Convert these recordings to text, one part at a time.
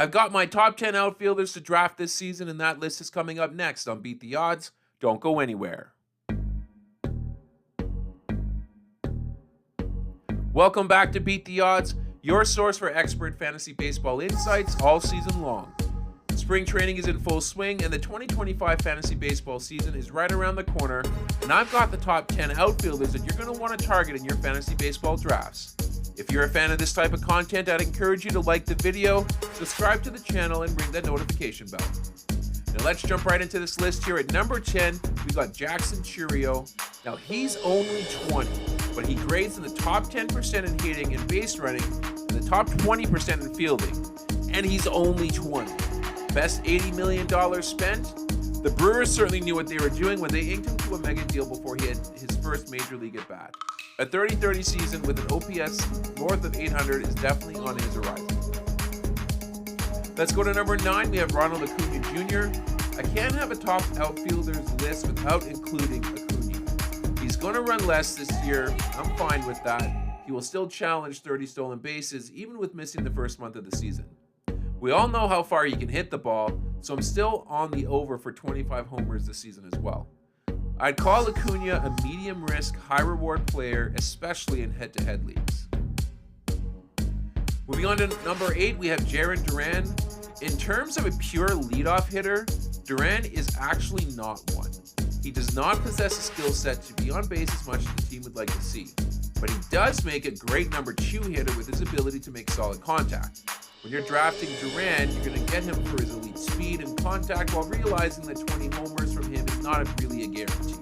I've got my top 10 outfielders to draft this season, and that list is coming up next on Beat the Odds. Don't go anywhere. Welcome back to Beat the Odds, your source for expert fantasy baseball insights all season long. Spring training is in full swing, and the 2025 fantasy baseball season is right around the corner, and I've got the top 10 outfielders that you're going to want to target in your fantasy baseball drafts. If you're a fan of this type of content, I'd encourage you to like the video, subscribe to the channel, and ring that notification bell. Now let's jump right into this list here. At number 10, we've got Jackson Chourio. Now he's only 20, but he grades in the top 10% in hitting and base running, and the top 20% in fielding, and he's only 20. Best $80 million spent? The Brewers certainly knew what they were doing when they inked him to a mega deal before he had his first major league at bat. A 30-30 season with an OPS north of 800 is definitely on his horizon. Let's go to number 9. We have Ronald Acuna Jr. I can't have a top outfielders list without including Acuna. He's going to run less this year. I'm fine with that. He will still challenge 30 stolen bases, even with missing the first month of the season. We all know how far he can hit the ball, so I'm still on the over for 25 homers this season as well. I'd call Acuna a medium-risk, high-reward player, especially in head-to-head leagues. Moving on to number 8, we have Jarren Duran. In terms of a pure leadoff hitter, Duran is actually not one. He does not possess a skill set to be on base as much as the team would like to see, but he does make a great number 2 hitter with his ability to make solid contact. When you're drafting Duran, you're going to get him for his elite speed and contact while realizing that 20 homers from him is not really a guarantee.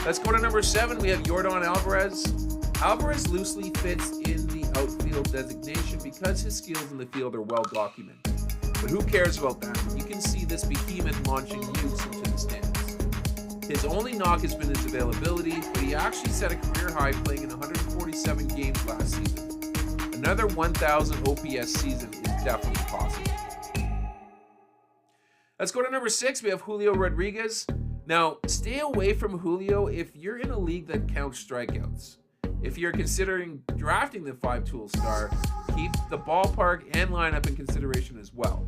Let's go to number 7. We have Yordan Alvarez. Alvarez loosely fits in the outfield designation because his skills in the field are well documented. But who cares about that? You can see this behemoth launching youths into the stands. His only knock has been his availability, but he actually set a career high playing in 147 games last season. Another 1,000 OPS season is definitely possible. Let's go to number 6. We have Julio Rodriguez. Now, stay away from Julio if you're in a league that counts strikeouts. If you're considering drafting the 5-tool star, keep the ballpark and lineup in consideration as well.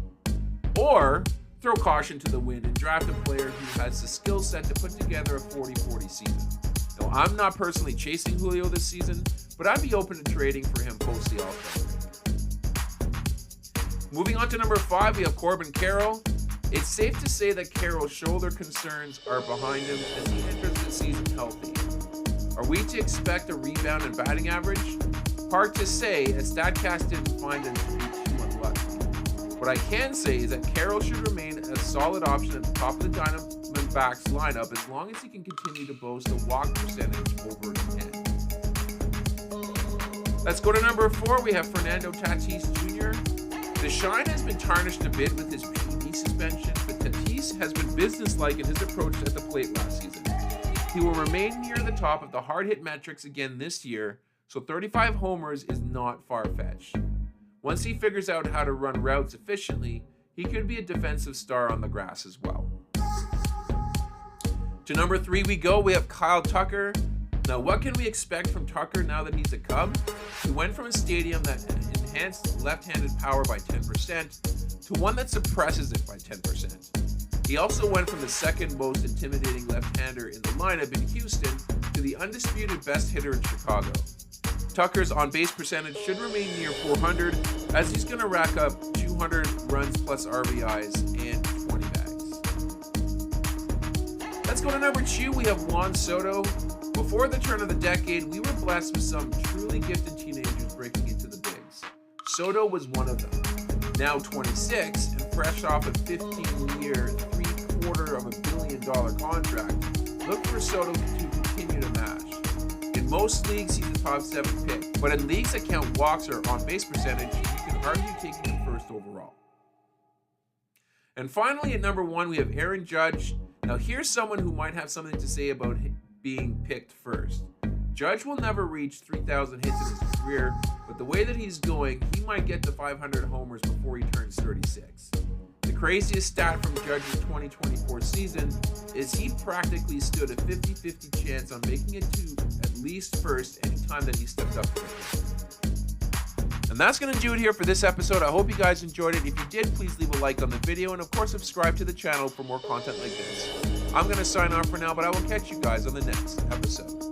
Or throw caution to the wind and draft a player who has the skill set to put together a 40-40 season. Now, I'm not personally chasing Julio this season, but I'd be open to trading for him post the All-Star break. Moving on to number 5, we have Corbin Carroll. It's safe to say that Carroll's shoulder concerns are behind him as he enters the season healthy. Are we to expect a rebound in batting average? Hard to say, as StatCast didn't find him to be too unlucky. What I can say is that Carroll should remain a solid option at the top of the Diamondbacks lineup as long as he can continue to boast a walk percentage over 10. Let's go to number 4. We have Fernando Tatis Jr. The shine has been tarnished a bit with his PED suspension, but Tatis has been businesslike in his approach at the plate last season. He will remain near the top of the hard hit metrics again this year, so 35 homers is not far-fetched. Once he figures out how to run routes efficiently, he could be a defensive star on the grass as well. To number 3 we go. We have Kyle Tucker. Now, what can we expect from Tucker now that he's a Cub? He went from a stadium that enhanced left-handed power by 10% to one that suppresses it by 10%. He also went from the second most intimidating left-hander in the lineup in Houston to the undisputed best hitter in Chicago. Tucker's on-base percentage should remain near 400 as he's going to rack up 200 runs plus RBIs and 20 bags. Let's go to number 2. We have Juan Soto. Before the turn of the decade, we were blessed with some truly gifted teenagers breaking into the bigs. Soto was one of them. Now 26 and fresh off a 15-year, $750 million contract, look for Soto to continue to mash. In most leagues, he's a top 7 pick, but in leagues that count walks or on-base percentage, you can argue taking him first overall. And finally, at number 1, we have Aaron Judge. Now here's someone who might have something to say about being picked first. Judge will never reach 3,000 hits in his career, but the way that he's going, he might get to 500 homers before he turns 36. The craziest stat from Judge's 2024 season is he practically stood a 50-50 chance on making it to at least first any time that he stepped up to the plate. And And that's going to do it here for this episode. I hope you guys enjoyed it. If you did, please leave a like on the video and of course subscribe to the channel for more content like this. I'm going to sign off for now, but I will catch you guys on the next episode.